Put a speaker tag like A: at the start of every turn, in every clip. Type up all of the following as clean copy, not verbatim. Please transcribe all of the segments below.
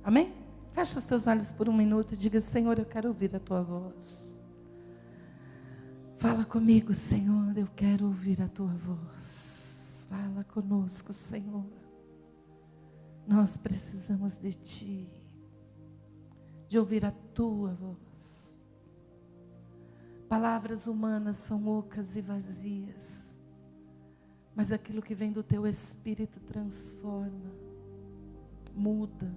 A: Amém? Fecha os teus olhos por um minuto e diga: Senhor, eu quero ouvir a tua voz. Fala comigo, Senhor, eu quero ouvir a tua voz. Fala conosco, Senhor. Nós precisamos de ti, de ouvir a tua voz. Palavras humanas são ocas e vazias, mas aquilo que vem do teu Espírito transforma, muda,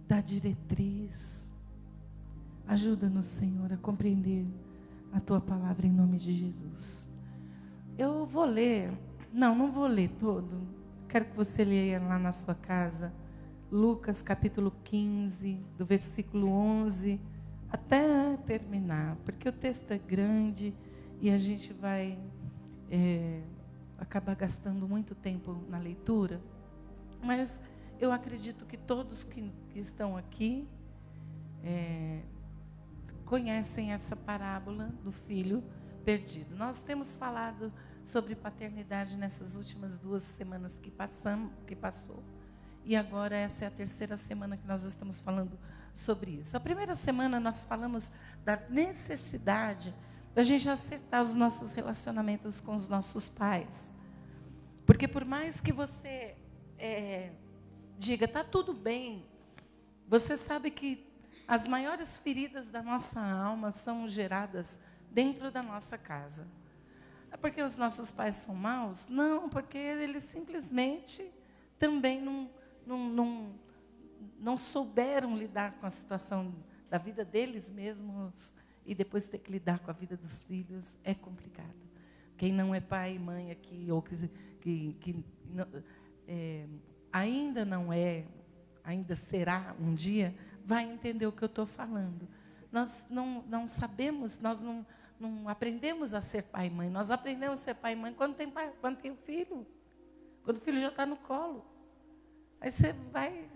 A: dá diretriz. Ajuda-nos, Senhor, a compreender a tua palavra em nome de Jesus. Eu vou ler, não vou ler todo. Quero que você leia lá na sua casa, Lucas capítulo 15, do versículo 11 até terminar, porque o texto é grande e a gente vai acabar gastando muito tempo na leitura. Mas eu acredito que todos que estão aqui conhecem essa parábola do filho perdido. Nós temos falado sobre paternidade nessas últimas 2 semanas que passou. E agora essa é a 3ª semana que nós estamos falando sobre isso. A primeira semana nós falamos da necessidade da gente acertar os nossos relacionamentos com os nossos pais. Porque por mais que você diga, está tudo bem, você sabe que as maiores feridas da nossa alma são geradas dentro da nossa casa. É porque os nossos pais são maus? Não, porque eles simplesmente também não souberam lidar com a situação da vida deles mesmos e depois ter que lidar com a vida dos filhos é complicado. Quem não é pai e mãe aqui, ou que ainda não é, ainda será um dia, vai entender o que eu estou falando. Nós não sabemos, nós não aprendemos a ser pai e mãe. Nós aprendemos a ser pai e mãe quando tem o filho. Quando o filho já está no colo. Aí você vai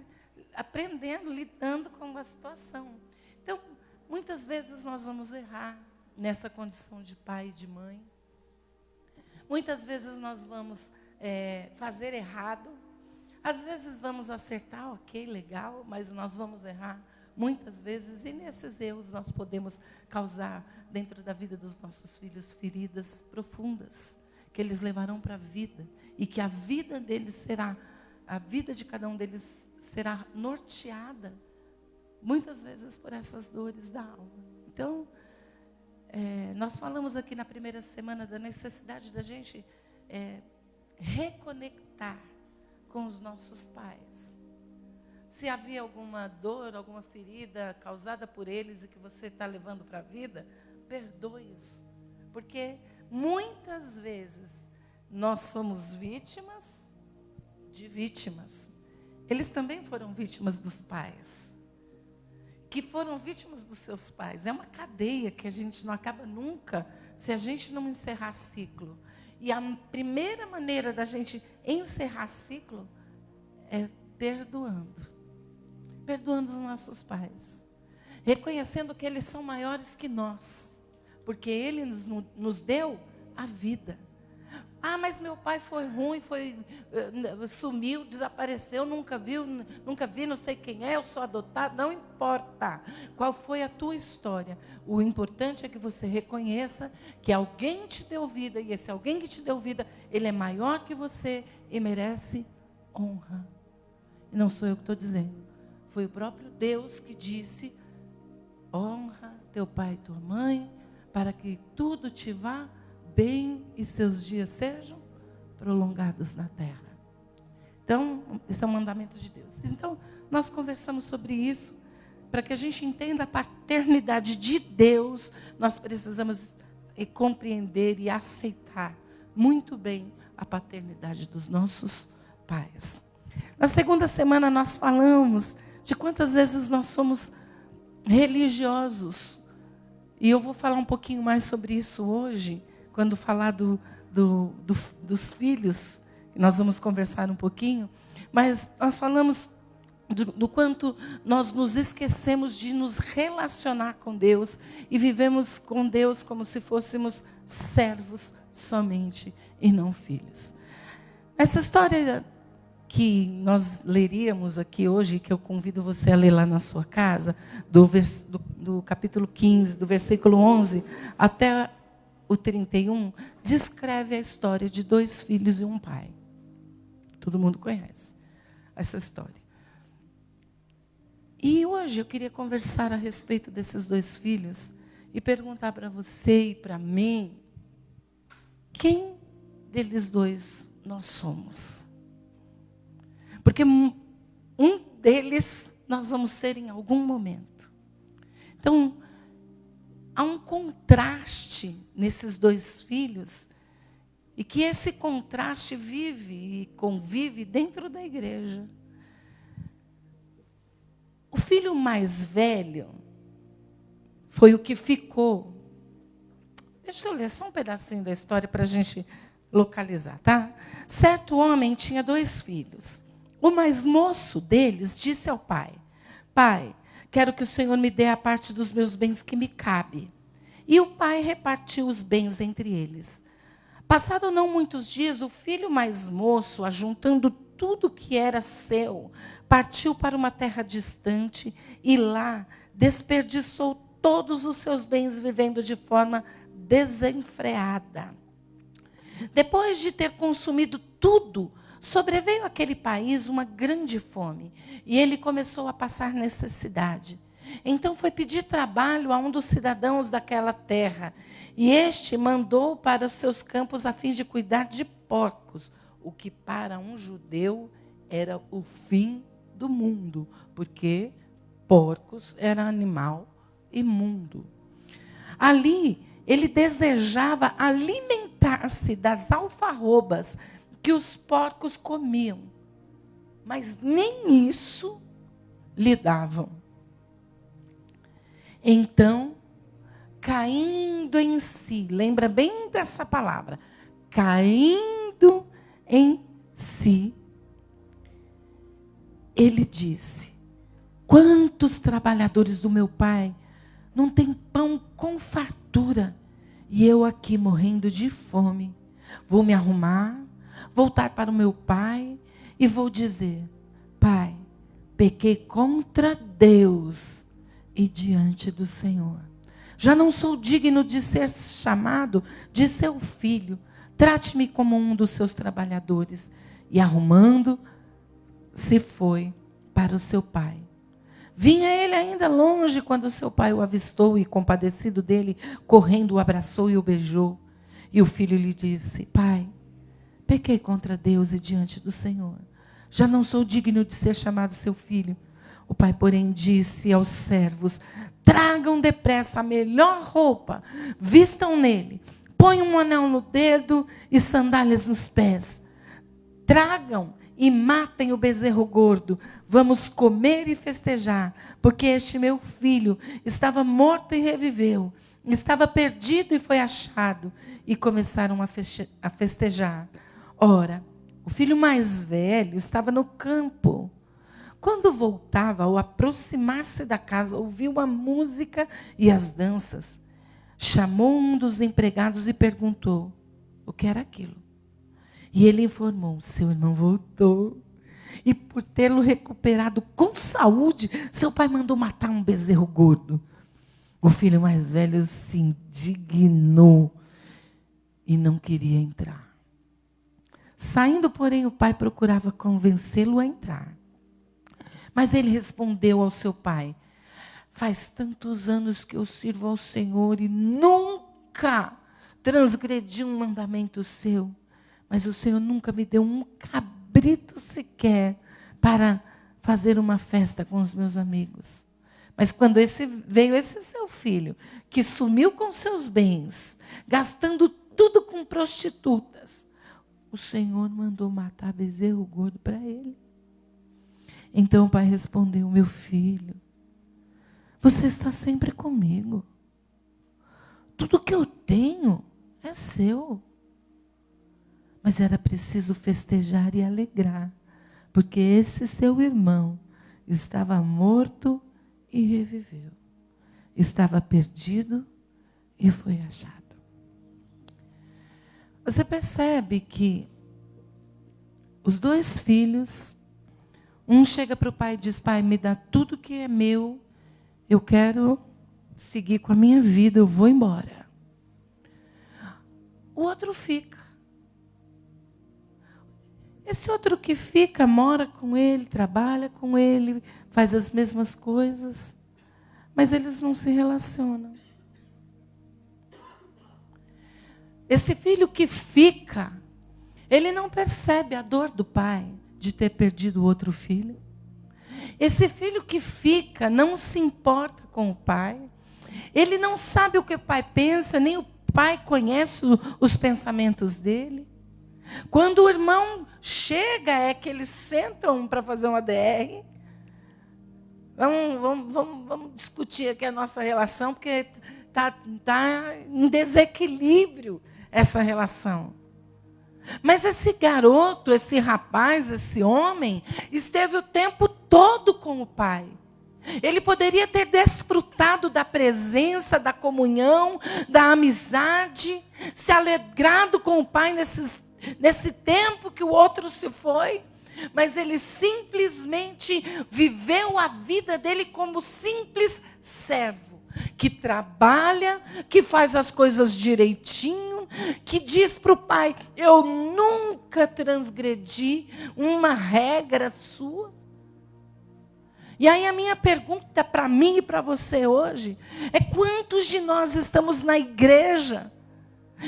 A: aprendendo, lidando com a situação. Então, muitas vezes nós vamos errar nessa condição de pai e de mãe. Muitas vezes nós vamos fazer errado. Às vezes vamos acertar, ok, legal, mas nós vamos errar muitas vezes. E nesses erros nós podemos causar dentro da vida dos nossos filhos feridas profundas, que eles levarão para a vida. E que a vida de cada um deles será norteada, muitas vezes por essas dores da alma. Então, nós falamos aqui na primeira semana da necessidade da gente reconectar com os nossos pais. Se havia alguma dor, alguma ferida causada por eles e que você está levando para a vida, perdoe-os. Porque muitas vezes nós somos vítimas de vítimas. Eles também foram vítimas dos pais, que foram vítimas dos seus pais. É uma cadeia que a gente não acaba nunca se a gente não encerrar ciclo. E a primeira maneira da gente encerrar ciclo é perdoando. Perdoando os nossos pais. Reconhecendo que eles são maiores que nós. Porque ele nos deu a vida. Ah, mas meu pai foi ruim, sumiu, desapareceu, nunca vi, não sei quem é, eu sou adotado, não importa qual foi a tua história. O importante é que você reconheça que alguém te deu vida, e esse alguém que te deu vida, ele é maior que você e merece honra. E não sou eu que estou dizendo, foi o próprio Deus que disse: honra teu pai e tua mãe, para que tudo te vá bem e seus dias sejam prolongados na terra. Então, esse é um mandamento de Deus. Então, nós conversamos sobre isso. Para que a gente entenda a paternidade de Deus, nós precisamos compreender e aceitar muito bem a paternidade dos nossos pais. Na segunda semana nós falamos de quantas vezes nós somos religiosos. E eu vou falar um pouquinho mais sobre isso hoje, quando falar dos filhos, nós vamos conversar um pouquinho. Mas nós falamos do quanto nós nos esquecemos de nos relacionar com Deus e vivemos com Deus como se fôssemos servos somente e não filhos. Essa história que nós leríamos aqui hoje, que eu convido você a ler lá na sua casa, do capítulo 15, do versículo 11 até o 31, descreve a história de 2 filhos e um pai. Todo mundo conhece essa história. E hoje eu queria conversar a respeito desses 2 filhos e perguntar para você e para mim, quem deles 2 nós somos? Porque um deles nós vamos ser em algum momento. Então, há um contraste nesses 2 filhos, e que esse contraste vive e convive dentro da igreja. O filho mais velho foi o que ficou. Deixa eu ler só um pedacinho da história para a gente localizar, tá? Certo homem tinha 2 filhos. O mais moço deles disse ao pai: Pai, quero que o Senhor me dê a parte dos meus bens que me cabe. E o pai repartiu os bens entre eles. Passado não muitos dias, o filho mais moço, ajuntando tudo que era seu, partiu para uma terra distante e lá desperdiçou todos os seus bens, vivendo de forma desenfreada. Depois de ter consumido tudo, sobreveio àquele país uma grande fome, e ele começou a passar necessidade. Então foi pedir trabalho a um dos cidadãos daquela terra, e este mandou para os seus campos a fim de cuidar de porcos, o que para um judeu era o fim do mundo, porque porcos era animal imundo. Ali ele desejava alimentar-se das alfarrobas que os porcos comiam, mas nem isso lhe davam. Então, caindo em si, lembra bem dessa palavra, caindo em si, ele disse: quantos trabalhadores do meu pai não têm pão com fartura, e eu aqui morrendo de fome? Vou me arrumar, voltar para o meu pai e vou dizer: Pai, pequei contra Deus e diante do Senhor. Já não sou digno de ser chamado de seu filho. Trate-me como um dos seus trabalhadores. E arrumando, se foi para o seu pai. Vinha ele ainda longe quando seu pai o avistou e, compadecido dele, correndo, o abraçou e o beijou. E o filho lhe disse: Pai, pequei contra Deus e diante do Senhor. Já não sou digno de ser chamado seu filho. O pai, porém, disse aos servos: tragam depressa a melhor roupa, vistam nele, ponham um anel no dedo e sandálias nos pés. Tragam e matem o bezerro gordo. Vamos comer e festejar, porque este meu filho estava morto e reviveu, estava perdido e foi achado. E começaram a festejar. Ora, o filho mais velho estava no campo. Quando voltava, ao aproximar-se da casa, ouviu a música e as danças. Chamou um dos empregados e perguntou o que era aquilo. E ele informou: seu irmão voltou. E por tê-lo recuperado com saúde, seu pai mandou matar um bezerro gordo. O filho mais velho se indignou e não queria entrar. Saindo, porém, o pai procurava convencê-lo a entrar. Mas ele respondeu ao seu pai: faz tantos anos que eu sirvo ao Senhor e nunca transgredi um mandamento seu. Mas o Senhor nunca me deu um cabrito sequer para fazer uma festa com os meus amigos. Mas quando veio esse seu filho, que sumiu com seus bens, gastando tudo com prostitutas, o Senhor mandou matar bezerro gordo para ele. Então o pai respondeu: meu filho, você está sempre comigo. Tudo que eu tenho é seu. Mas era preciso festejar e alegrar, porque esse seu irmão estava morto e reviveu. Estava perdido e foi achado. Você percebe que os 2 filhos, um chega para o pai e diz: pai, me dá tudo que é meu, eu quero seguir com a minha vida, eu vou embora. O outro fica. Esse outro que fica, mora com ele, trabalha com ele, faz as mesmas coisas, mas eles não se relacionam. Esse filho que fica, ele não percebe a dor do pai de ter perdido o outro filho. Esse filho que fica não se importa com o pai. Ele não sabe o que o pai pensa, nem o pai conhece os pensamentos dele. Quando o irmão chega, é que eles sentam para fazer uma DR. Vamos discutir aqui a nossa relação, porque está em desequilíbrio essa relação. Mas esse garoto, esse rapaz, esse homem, esteve o tempo todo com o pai. Ele poderia ter desfrutado da presença, da comunhão, da amizade, se alegrado com o pai nesse tempo que o outro se foi. Mas ele simplesmente viveu a vida dele como simples servo. Que trabalha, que faz as coisas direitinho, que diz para o pai: eu nunca transgredi uma regra sua. E aí a minha pergunta para mim e para você hoje é: quantos de nós estamos na igreja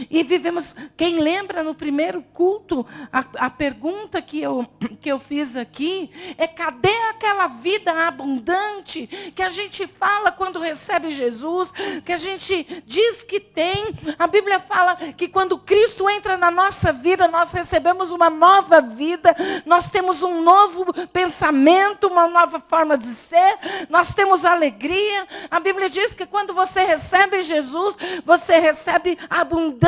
A: e vivemos? Quem lembra no primeiro culto, a pergunta que eu fiz aqui é: cadê aquela vida abundante que a gente fala quando recebe Jesus, que a gente diz que tem? A Bíblia fala que quando Cristo entra na nossa vida, nós recebemos uma nova vida, nós temos um novo pensamento, uma nova forma de ser, nós temos alegria. A Bíblia diz que quando você recebe Jesus, você recebe abundância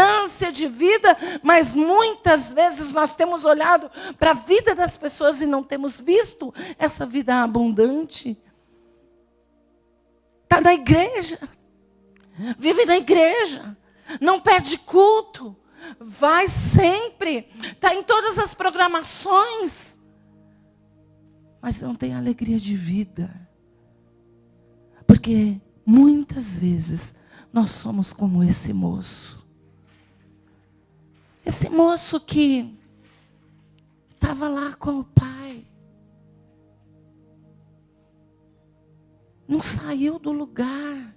A: de vida, mas muitas vezes nós temos olhado para a vida das pessoas e não temos visto essa vida abundante. Está na igreja, vive na igreja, não perde culto, vai sempre, está em todas as programações, mas não tem alegria de vida, porque muitas vezes nós somos como esse moço. Esse moço que estava lá com o pai, não saiu do lugar,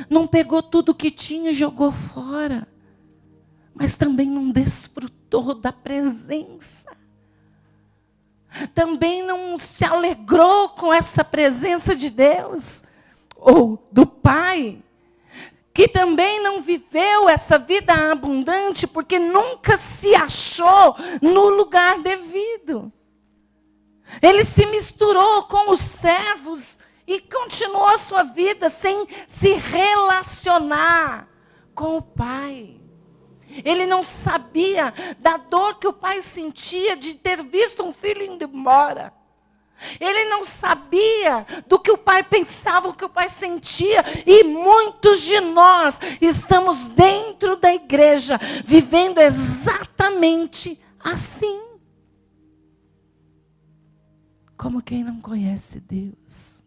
A: não pegou tudo que tinha e jogou fora, mas também não desfrutou da presença, também não se alegrou com essa presença de Deus, ou do Pai, que também não viveu essa vida abundante, porque nunca se achou no lugar devido. Ele se misturou com os servos e continuou a sua vida sem se relacionar com o pai. Ele não sabia da dor que o pai sentia de ter visto um filho indo embora. Ele não sabia do que o pai pensava, o que o pai sentia. E muitos de nós estamos dentro da igreja, vivendo exatamente assim. Como quem não conhece Deus.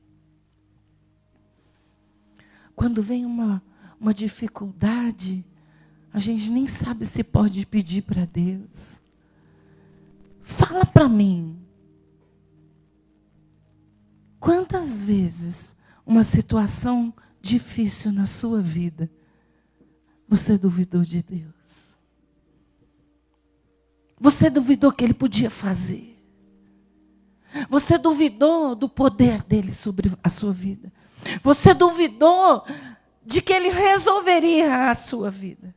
A: Quando vem uma dificuldade, a gente nem sabe se pode pedir para Deus. Fala para mim. Quantas vezes uma situação difícil na sua vida, você duvidou de Deus? Você duvidou que Ele podia fazer? Você duvidou do poder dele sobre a sua vida? Você duvidou de que Ele resolveria a sua vida?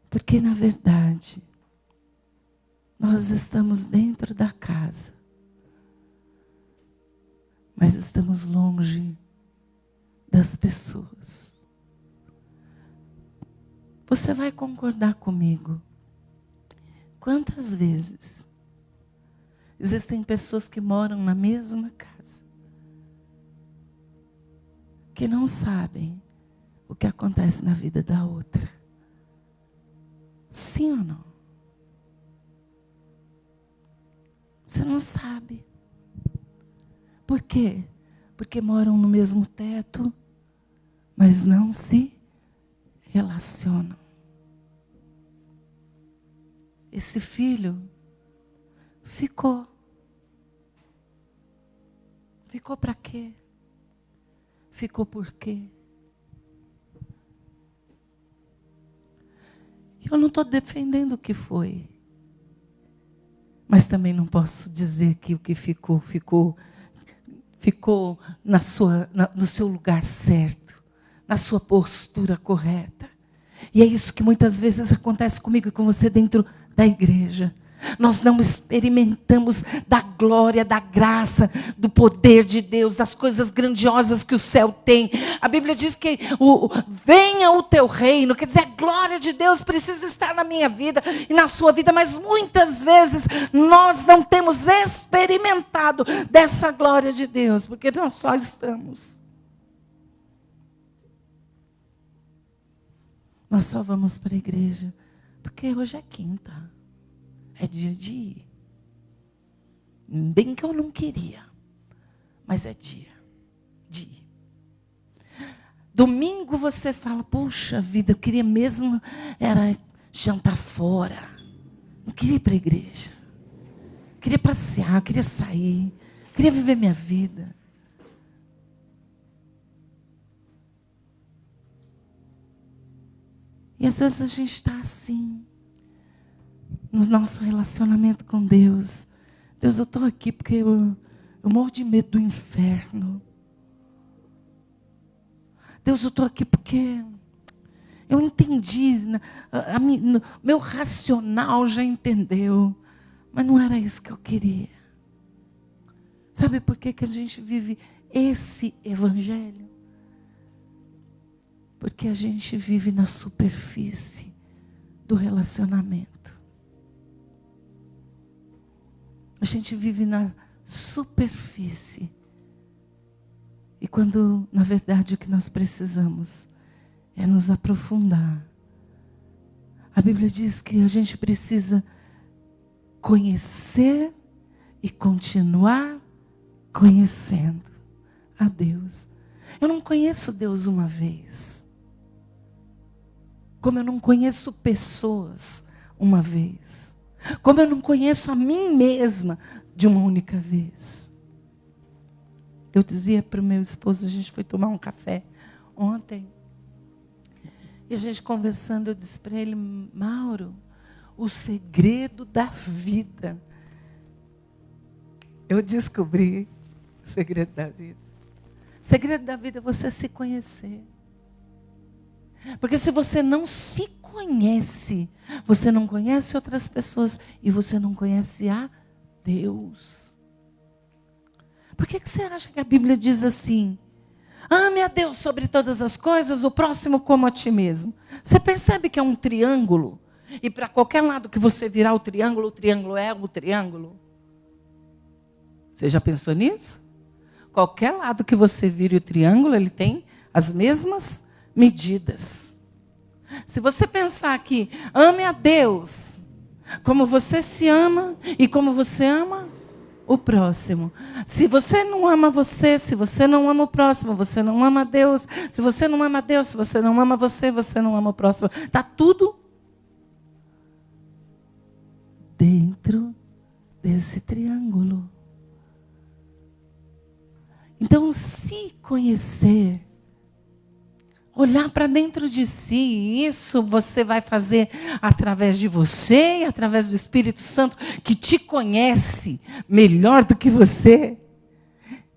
A: Porque, na verdade, nós estamos dentro da casa, mas estamos longe das pessoas. Você vai concordar comigo? Quantas vezes existem pessoas que moram na mesma casa, que não sabem o que acontece na vida da outra? Sim ou não? Você não sabe. Por quê? Porque moram no mesmo teto, mas não se relacionam. Esse filho ficou. Ficou para quê? Ficou por quê? Eu não estou defendendo o que foi. Mas também não posso dizer que o que ficou no seu lugar certo, na sua postura correta. E é isso que muitas vezes acontece comigo e com você dentro da igreja. Nós não experimentamos da glória, da graça, do poder de Deus, das coisas grandiosas que o céu tem. A Bíblia diz que venha o teu reino, quer dizer, a glória de Deus precisa estar na minha vida e na sua vida, mas muitas vezes nós não temos experimentado dessa glória de Deus, porque nós só estamos. Nós só vamos para a igreja, porque hoje é quinta. É dia de ir. Bem que eu não queria, mas é dia de ir. Domingo você fala, puxa vida, eu queria mesmo era jantar fora. Não queria ir para a igreja. Queria passear, queria sair, queria viver minha vida. E às vezes a gente está assim. No nosso relacionamento com Deus. Deus, eu estou aqui porque eu morro de medo do inferno. Deus, eu estou aqui porque eu entendi, meu racional já entendeu, mas não era isso que eu queria. Sabe por que a gente vive esse evangelho? Porque a gente vive na superfície do relacionamento. A gente vive na superfície. E quando, na verdade, o que nós precisamos é nos aprofundar. A Bíblia diz que a gente precisa conhecer e continuar conhecendo a Deus. Eu não conheço Deus uma vez. Como eu não conheço pessoas uma vez. Como eu não conheço a mim mesma de uma única vez. Eu dizia para o meu esposo, a gente foi tomar um café ontem. E a gente conversando, eu disse para ele, Mauro, o segredo da vida. Eu descobri o segredo da vida. O segredo da vida é você se conhecer. Porque se você não se conhece, você não conhece outras pessoas e você não conhece a Deus. Por que você acha que a Bíblia diz assim? Ame a Deus sobre todas as coisas, o próximo como a ti mesmo. Você percebe que é um triângulo? E para qualquer lado que você virar o triângulo é o triângulo. Você já pensou nisso? Qualquer lado que você vire o triângulo, ele tem as mesmas medidas. Se você pensar que ame a Deus, como você se ama e como você ama o próximo. Se você não ama você, se você não ama o próximo, você não ama Deus. Se você não ama Deus, se você não ama você, você não ama o próximo. Está tudo dentro desse triângulo. Então, se conhecer, olhar para dentro de si, isso você vai fazer através de você e através do Espírito Santo, que te conhece melhor do que você.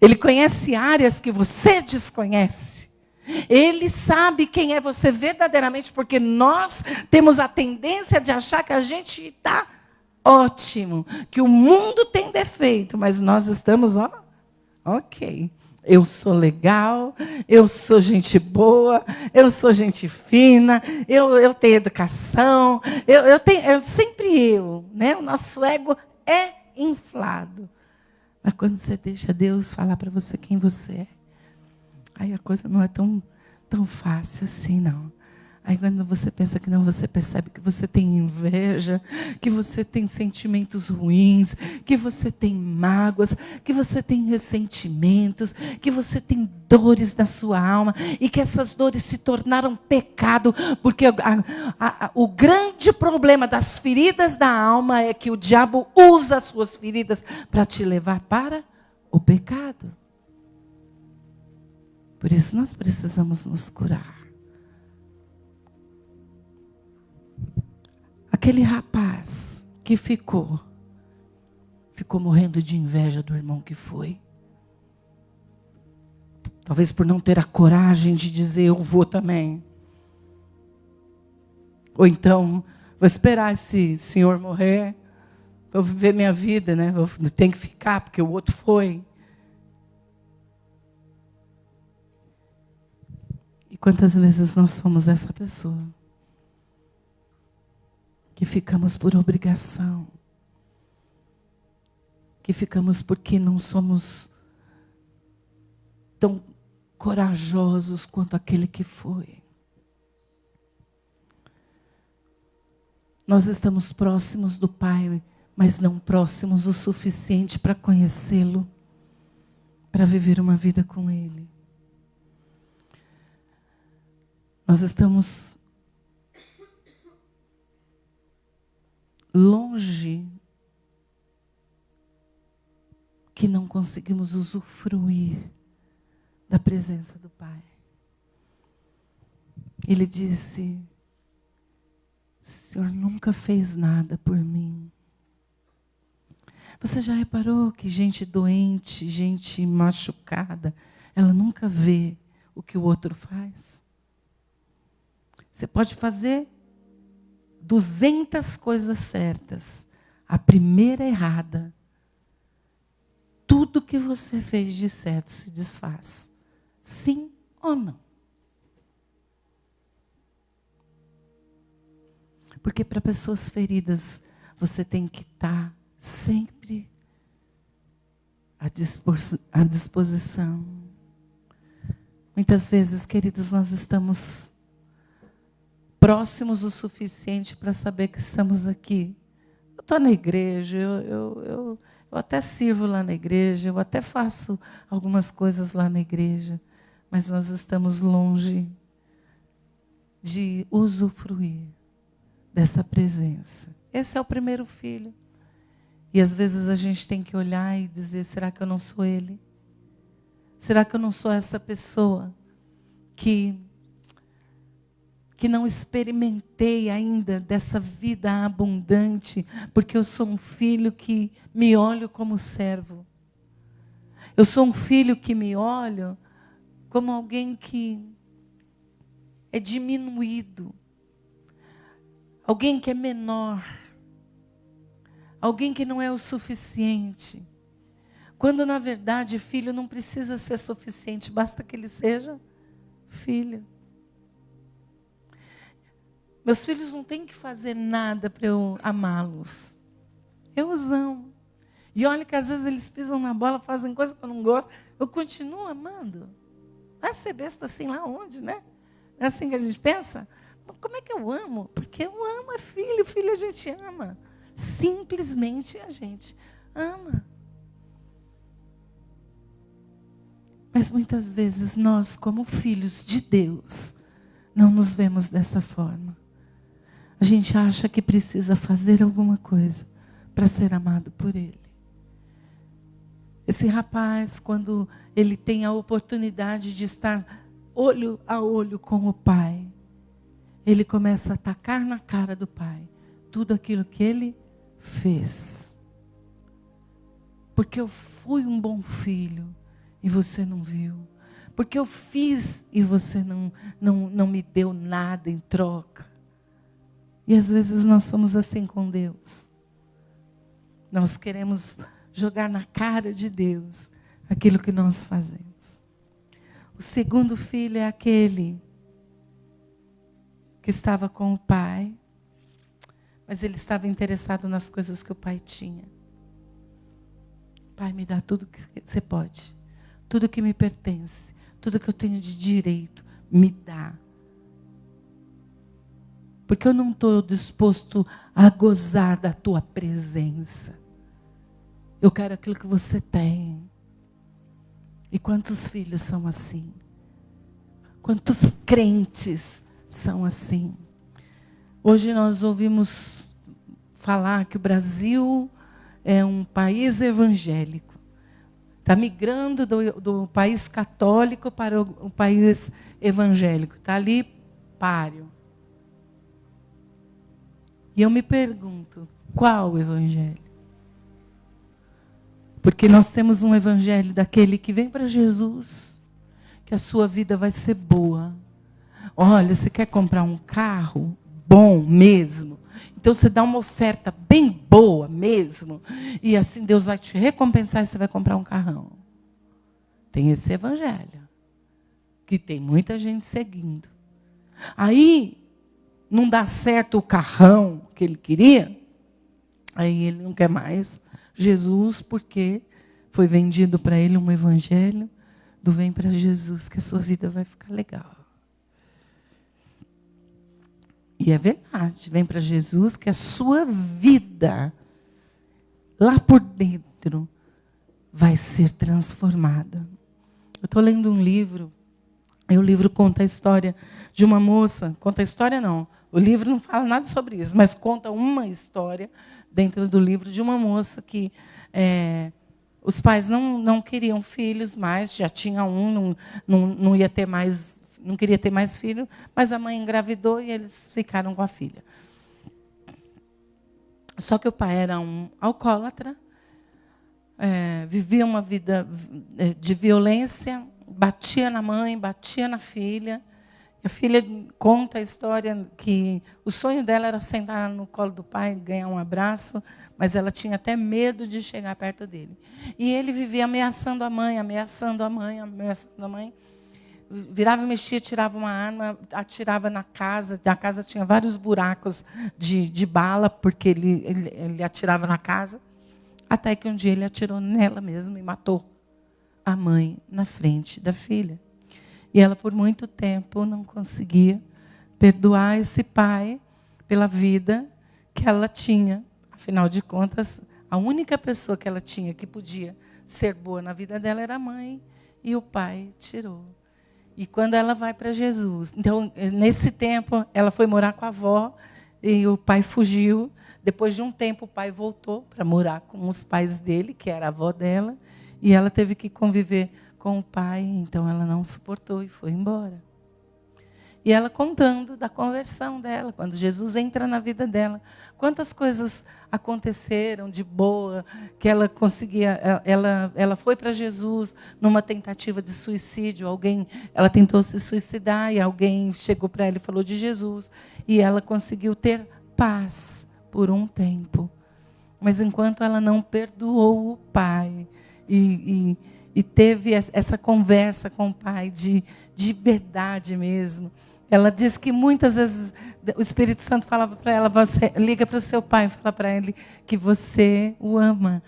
A: Ele conhece áreas que você desconhece. Ele sabe quem é você verdadeiramente, porque nós temos a tendência de achar que a gente está ótimo, que o mundo tem defeito, mas nós estamos, ok. Eu sou legal, eu sou gente boa, eu sou gente fina, eu tenho educação, sempre eu, né? O nosso ego é inflado. Mas quando você deixa Deus falar para você quem você é, aí a coisa não é tão fácil assim, não. Aí quando você pensa que não, você percebe que você tem inveja, que você tem sentimentos ruins, que você tem mágoas, que você tem ressentimentos, que você tem dores na sua alma e que essas dores se tornaram pecado, porque o grande problema das feridas da alma é que o diabo usa as suas feridas para te levar para o pecado. Por isso nós precisamos nos curar. Aquele rapaz que ficou morrendo de inveja do irmão que foi. Talvez por não ter a coragem de dizer, eu vou também. Ou então, vou esperar esse senhor morrer, vou viver minha vida, né? Tenho que ficar, porque o outro foi. E quantas vezes nós somos essa pessoa? Que ficamos por obrigação. Que ficamos porque não somos tão corajosos quanto aquele que foi. Nós estamos próximos do Pai, mas não próximos o suficiente para conhecê-lo, para viver uma vida com Ele. Nós estamos longe que não conseguimos usufruir da presença do Pai. Ele disse, o Senhor nunca fez nada por mim. Você já reparou que gente doente, gente machucada, ela nunca vê o que o outro faz? Você pode fazer 200 coisas certas. A primeira errada, tudo que você fez de certo se desfaz. Sim ou não? Porque para pessoas feridas, você tem que estar sempre à disposição. Muitas vezes, queridos, nós estamos próximos o suficiente para saber que estamos aqui. Eu estou na igreja, eu até sirvo lá na igreja, eu até faço algumas coisas lá na igreja, mas nós estamos longe de usufruir dessa presença. Esse é o primeiro filho. E às vezes a gente tem que olhar e dizer, será que eu não sou ele? Será que eu não sou essa pessoa que não experimentei ainda dessa vida abundante, porque eu sou um filho que me olho como servo. Eu sou um filho que me olho como alguém que é diminuído, alguém que é menor, alguém que não é o suficiente. Quando na verdade filho não precisa ser suficiente, basta que ele seja filho. Meus filhos não têm que fazer nada para eu amá-los. Eu os amo. E olha que às vezes eles pisam na bola, fazem coisas que eu não gosto. Eu continuo amando. Vai ser besta assim lá onde, né? É assim que a gente pensa? Como é que eu amo? Porque eu amo, é filho. Filho a gente ama. Simplesmente a gente ama. Mas muitas vezes nós, como filhos de Deus, não nos vemos dessa forma. A gente acha que precisa fazer alguma coisa para ser amado por Ele. Esse rapaz, quando ele tem a oportunidade de estar olho a olho com o Pai, ele começa a atacar na cara do Pai tudo aquilo que ele fez. Porque eu fui um bom filho e você não viu. Porque eu fiz e você não me deu nada em troca. E às vezes nós somos assim com Deus. Nós queremos jogar na cara de Deus aquilo que nós fazemos. O segundo filho é aquele que estava com o pai, mas ele estava interessado nas coisas que o pai tinha. Pai, me dá tudo que você pode, tudo que me pertence, tudo que eu tenho de direito, me dá. Porque eu não estou disposto a gozar da tua presença. Eu quero aquilo que você tem. E quantos filhos são assim? Quantos crentes são assim? Hoje nós ouvimos falar que o Brasil é um país evangélico. Está migrando do país católico para o país evangélico. Está ali páreo. E eu me pergunto, qual o evangelho? Porque nós temos um evangelho daquele que vem para Jesus, que a sua vida vai ser boa. Olha, você quer comprar um carro bom mesmo? Então você dá uma oferta bem boa mesmo, e assim Deus vai te recompensar e você vai comprar um carrão. Tem esse evangelho, que tem muita gente seguindo. Aí, não dá certo o carrão que ele queria, aí ele não quer mais Jesus, porque foi vendido para ele um evangelho do vem para Jesus, que a sua vida vai ficar legal. E é verdade, vem para Jesus, que a sua vida, lá por dentro, vai ser transformada. Eu estou lendo um livro, e o livro conta a história de uma moça, conta a história não, o livro não fala nada sobre isso, mas conta uma história dentro do livro de uma moça que os pais não queriam filhos mais, já tinha um, não ia ter mais, não queria ter mais filho, mas a mãe engravidou e eles ficaram com a filha. Só que o pai era um alcoólatra, vivia uma vida de violência, batia na mãe, batia na filha. A filha conta a história que o sonho dela era sentar no colo do pai, ganhar um abraço, mas ela tinha até medo de chegar perto dele. E ele vivia ameaçando a mãe, ameaçando a mãe, ameaçando a mãe. Virava e mexia, tirava uma arma, atirava na casa. A casa tinha vários buracos de bala, porque ele atirava na casa. Até que um dia ele atirou nela mesmo e matou a mãe na frente da filha. E ela, por muito tempo, não conseguia perdoar esse pai pela vida que ela tinha. Afinal de contas, a única pessoa que ela tinha que podia ser boa na vida dela era a mãe, e o pai tirou. E quando ela vai para Jesus, então, nesse tempo, ela foi morar com a avó, e o pai fugiu. Depois de um tempo, o pai voltou para morar com os pais dele, que era a avó dela, e ela teve que conviver com o pai, então ela não suportou e foi embora. E ela contando da conversão dela, quando Jesus entra na vida dela, quantas coisas aconteceram de boa, que ela conseguia, ela foi para Jesus numa tentativa de suicídio, ela tentou se suicidar e alguém chegou para ela e falou de Jesus, e ela conseguiu ter paz por um tempo. Mas enquanto ela não perdoou o pai e teve essa conversa com o pai de verdade mesmo, ela disse que muitas vezes o Espírito Santo falava para ela, você liga para o seu pai e fala para ele que você o ama.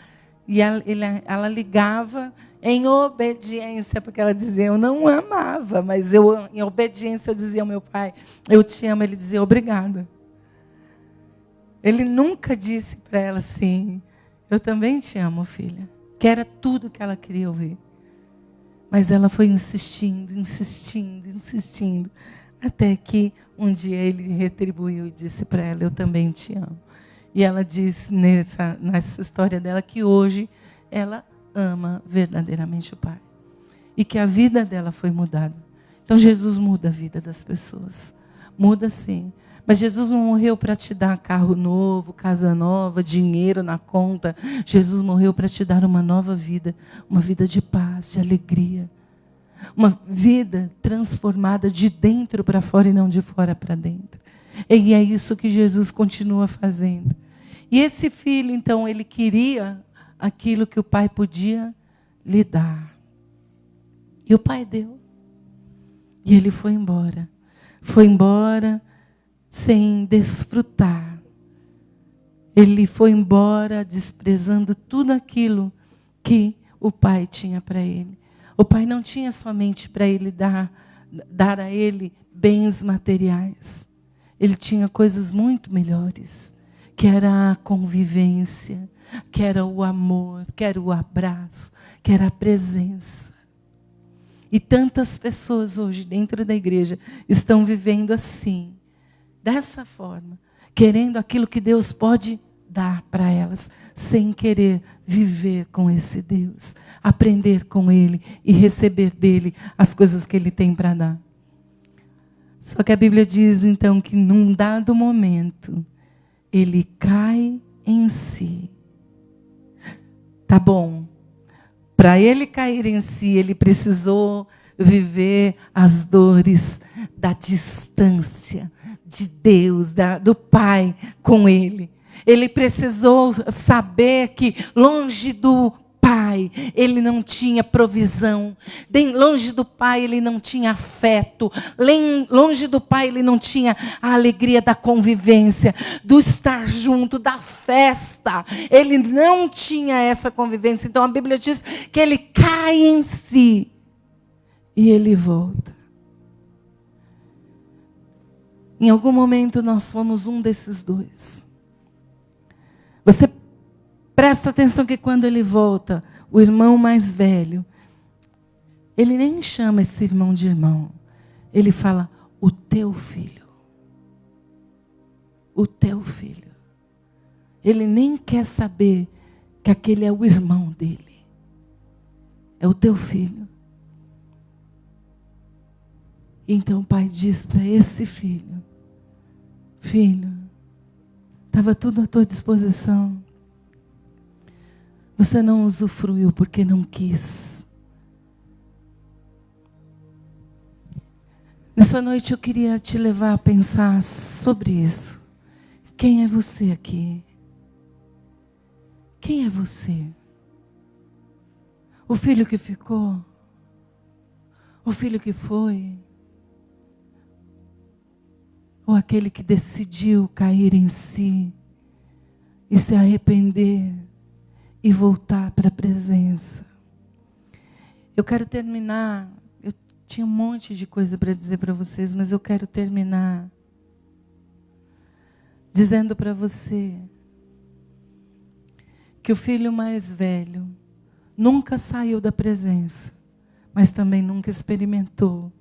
A: E ela ligava em obediência, porque ela dizia, eu não amava, mas em obediência eu dizia ao meu pai, eu te amo. Ele dizia, obrigada. Ele nunca disse para ela assim, eu também te amo, filha. Que era tudo que ela queria ouvir. Mas ela foi insistindo, insistindo, insistindo, até que um dia ele retribuiu e disse para ela, eu também te amo. E ela disse nessa história dela que hoje ela ama verdadeiramente o pai. E que a vida dela foi mudada. Então Jesus muda a vida das pessoas. Muda sim. Mas Jesus não morreu para te dar carro novo, casa nova, dinheiro na conta. Jesus morreu para te dar uma nova vida. Uma vida de paz, de alegria. Uma vida transformada de dentro para fora e não de fora para dentro. E é isso que Jesus continua fazendo. E esse filho, então, ele queria aquilo que o pai podia lhe dar. E o pai deu. E ele foi embora. Foi embora sem desfrutar. Ele foi embora desprezando tudo aquilo que o pai tinha para ele. O pai não tinha somente para ele dar a ele bens materiais. ele tinha coisas muito melhores, que era a convivência, que era o amor, que era o abraço, que era a presença. E tantas pessoas hoje dentro da igreja estão vivendo assim, dessa forma, querendo aquilo que Deus pode dar para elas, sem querer viver com esse Deus, aprender com Ele e receber dele as coisas que Ele tem para dar. Só que a Bíblia diz então que num dado momento, ele cai em si. Tá bom. Para ele cair em si, ele precisou viver as dores da distância de Deus, do Pai com ele. Ele precisou saber que longe do Pai, ele não tinha provisão. Longe do Pai, ele não tinha afeto. Longe do Pai, ele não tinha a alegria da convivência, do estar junto, da festa. Ele não tinha essa convivência. Então a Bíblia diz que ele cai em si e ele volta. Em algum momento nós fomos um desses dois. Você presta atenção que quando ele volta, o irmão mais velho, ele nem chama esse irmão de irmão. Ele fala, o teu filho. O teu filho. Ele nem quer saber que aquele é o irmão dele. É o teu filho. Então o pai diz para esse filho, filho, estava tudo à tua disposição. Você não usufruiu porque não quis. Nessa noite eu queria te levar a pensar sobre isso. Quem é você aqui? Quem é você? O filho que ficou? O filho que foi? Ou aquele que decidiu cair em si e se arrepender e voltar para a presença? Eu quero terminar. Eu tinha um monte de coisa para dizer para vocês, mas eu quero terminar dizendo para você que o filho mais velho nunca saiu da presença, mas também nunca experimentou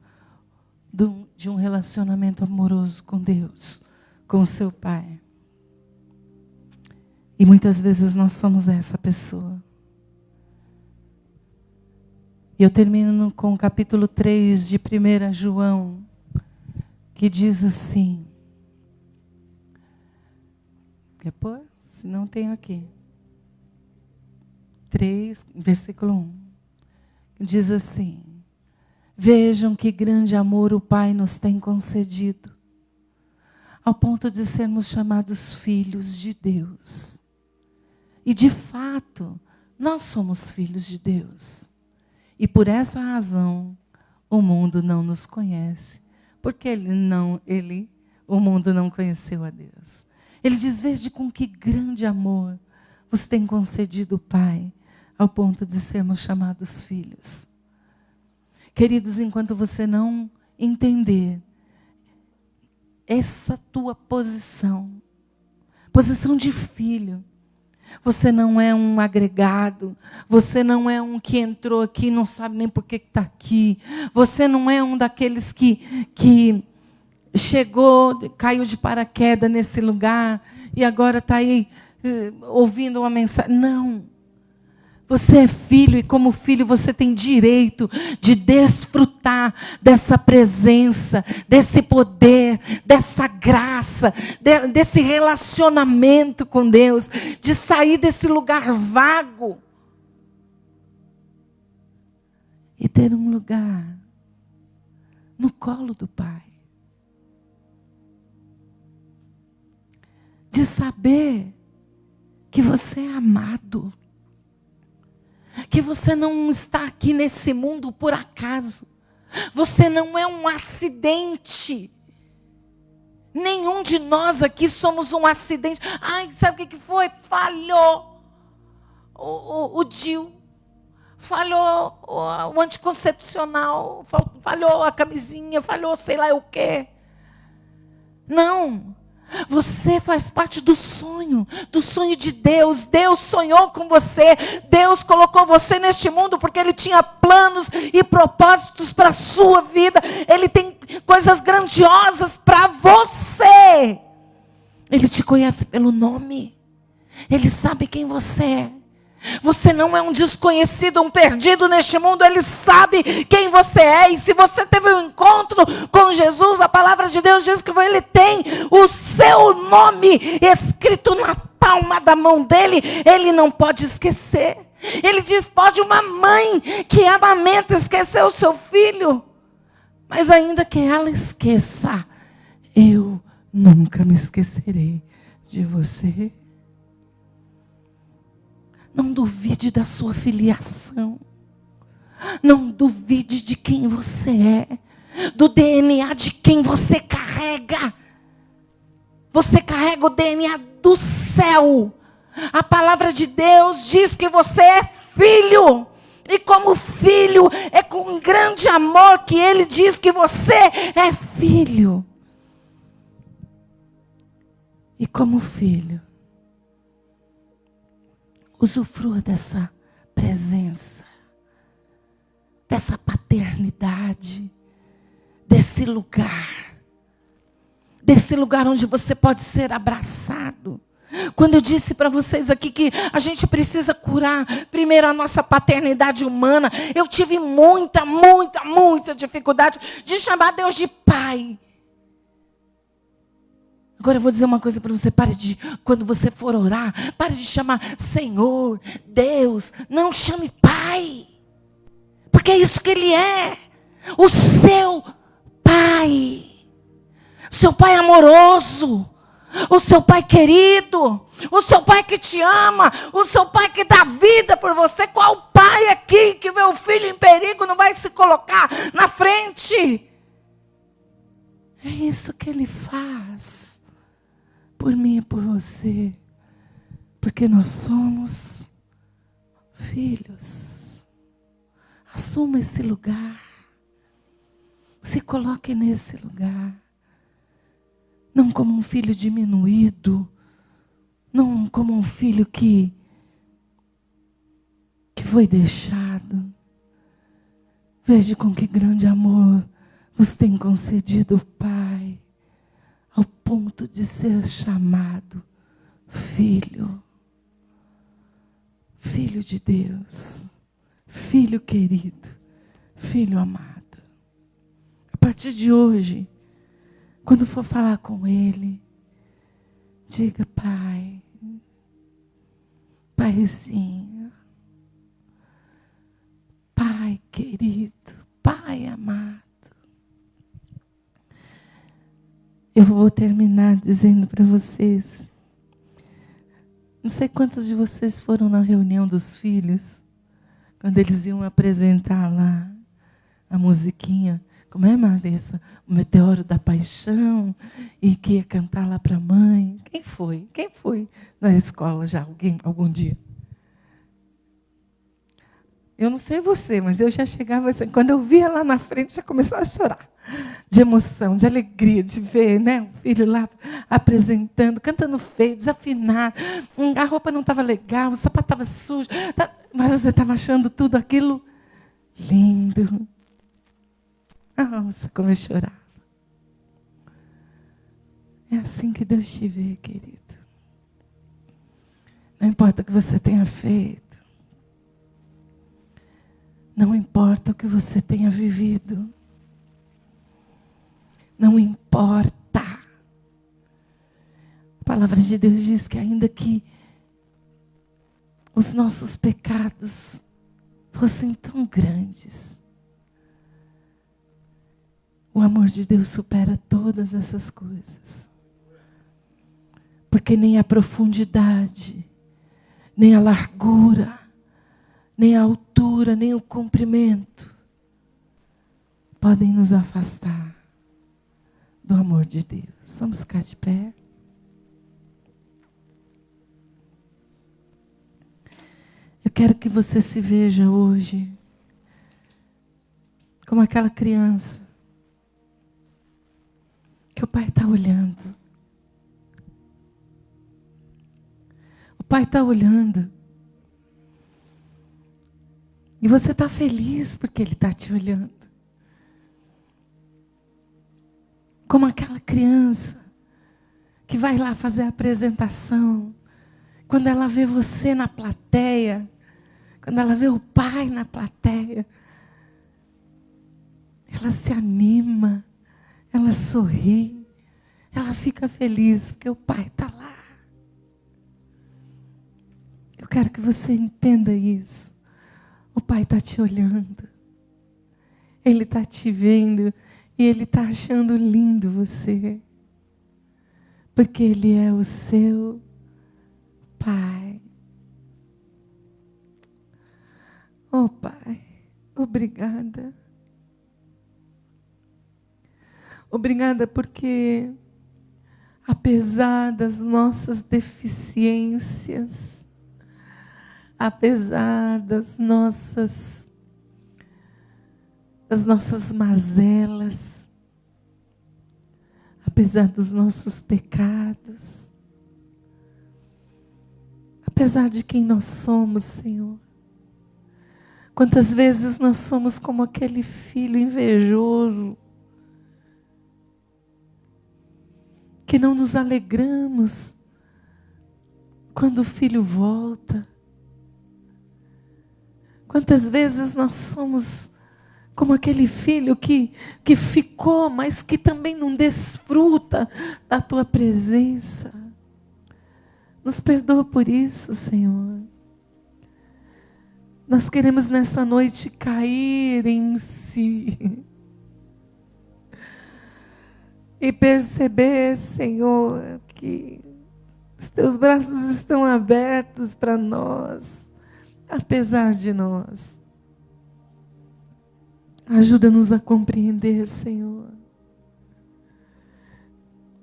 A: de um relacionamento amoroso com Deus, com o seu pai. E muitas vezes nós somos essa pessoa. E eu termino com o capítulo 3 de 1 João, que diz assim. Depois, se não tenho aqui. 3, versículo 1. Diz assim. Vejam que grande amor o Pai nos tem concedido, ao ponto de sermos chamados filhos de Deus. E de fato, nós somos filhos de Deus. E por essa razão, o mundo não nos conhece. Porque o mundo não conheceu a Deus. Ele diz, veja com que grande amor vos tem concedido o Pai, ao ponto de sermos chamados filhos. Queridos, enquanto você não entender essa tua posição de filho, você não é um agregado, você não é um que entrou aqui e não sabe nem por que está aqui, você não é um daqueles que chegou, caiu de paraquedas nesse lugar e agora está aí ouvindo uma mensagem. Não. Você é filho e como filho você tem direito de desfrutar dessa presença, desse poder, dessa graça, desse relacionamento com Deus, de sair desse lugar vago e ter um lugar no colo do Pai. De saber que você é amado. Que você não está aqui nesse mundo por acaso. Você não é um acidente. Nenhum de nós aqui somos um acidente. Ai, sabe o que foi? Falhou o DIU. Falhou o anticoncepcional. Falhou a camisinha. Falhou sei lá o quê. Não. Você faz parte do sonho de Deus. Deus sonhou com você. Deus colocou você neste mundo porque Ele tinha planos e propósitos para a sua vida. Ele tem coisas grandiosas para você. Ele te conhece pelo nome. Ele sabe quem você é. Você não é um desconhecido, um perdido neste mundo. Ele sabe quem você é. E se você teve um encontro com Jesus, a palavra de Deus diz que Ele tem o seu nome escrito na palma da mão dele. Ele não pode esquecer. Ele diz, pode uma mãe que amamenta esquecer o seu filho. Mas ainda que ela esqueça, eu nunca me esquecerei de você. Não duvide da sua filiação. Não duvide de quem você é. Do DNA de quem você carrega. Você carrega o DNA do céu. A palavra de Deus diz que você é filho. E como filho, é com grande amor que Ele diz que você é filho. E como filho, usufrua dessa presença, dessa paternidade, desse lugar onde você pode ser abraçado. Quando eu disse para vocês aqui que a gente precisa curar primeiro a nossa paternidade humana, eu tive muita dificuldade de chamar Deus de pai. Agora eu vou dizer uma coisa para você, quando você for orar, pare de chamar Senhor, Deus, não chame Pai, porque é isso que Ele é, o seu Pai, o seu Pai amoroso, o seu Pai querido, o seu Pai que te ama, o seu Pai que dá vida por você. Qual pai aqui que vê o filho em perigo não vai se colocar na frente? É isso que Ele faz. Por mim e por você. Porque nós somos filhos. Assuma esse lugar. Se coloque nesse lugar. Não como um filho diminuído. Não como um filho que foi deixado. Veja com que grande amor vos tem concedido o Pai. Ao ponto de ser chamado filho. Filho de Deus. Filho querido. Filho amado. A partir de hoje, quando for falar com Ele, diga, Pai. Paizinho. Pai querido. Pai amado. Eu vou terminar dizendo para vocês. Não sei quantos de vocês foram na reunião dos filhos, quando eles iam apresentar lá a musiquinha. Como é, Marissa? O Meteoro da Paixão, e que ia cantar lá para a mãe. Quem foi? Quem foi na escola já? Algum dia? Eu não sei você, mas eu já chegava assim, quando eu via lá na frente, já começava a chorar. De emoção, de alegria, de ver, né, o filho lá apresentando, cantando feio, desafinado. A roupa não estava legal, o sapato estava sujo. Mas você estava achando tudo aquilo lindo. Nossa, como eu chorava. É assim que Deus te vê, querido. Não importa o que você tenha feito. Não importa o que você tenha vivido. Não importa. A palavra de Deus diz que ainda que os nossos pecados fossem tão grandes, o amor de Deus supera todas essas coisas. Porque nem a profundidade, nem a largura, nem a altura, nem o comprimento podem nos afastar do amor de Deus. Vamos ficar de pé. Eu quero que você se veja hoje como aquela criança Porque o Pai está olhando. O Pai está olhando. E você está feliz porque Ele está te olhando. Como aquela criança que vai lá fazer a apresentação. Quando ela vê você na plateia, quando ela vê o Pai na plateia, ela se anima, ela sorri, ela fica feliz porque o Pai está lá. Eu quero que você entenda isso. O Pai está te olhando. Ele está te vendo e Ele está achando lindo você. Porque Ele é o seu Pai. Oh, Pai, obrigada. Obrigada porque, apesar das nossas deficiências, apesar das nossas mazelas, apesar dos nossos pecados, apesar de quem nós somos, Senhor. Quantas vezes nós somos como aquele filho invejoso, que não nos alegramos quando o filho volta. Quantas vezes nós somos como aquele filho que ficou, mas que também não desfruta da tua presença. Nos perdoa por isso, Senhor. Nós queremos nessa noite cair em si. E perceber, Senhor, que os teus braços estão abertos para nós, apesar de nós. Ajuda-nos a compreender, Senhor.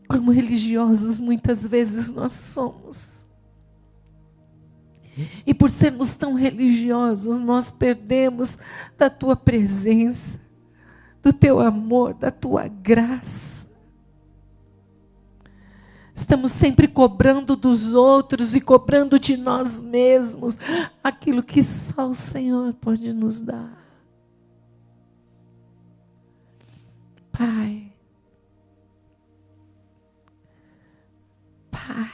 A: Como religiosos muitas vezes nós somos. E por sermos tão religiosos, nós perdemos da tua presença, do teu amor, da tua graça. Estamos sempre cobrando dos outros e cobrando de nós mesmos aquilo que só o Senhor pode nos dar. Pai, Pai,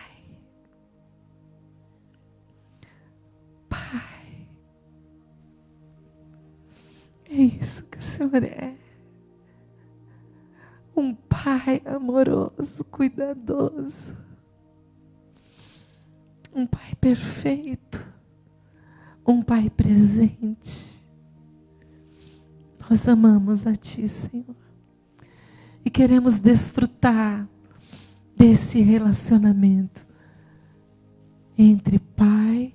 A: Pai, é isso que o Senhor é. Um Pai amoroso, cuidadoso. Um Pai perfeito. Um Pai presente. Nós amamos a Ti, Senhor. E queremos desfrutar desse relacionamento entre Pai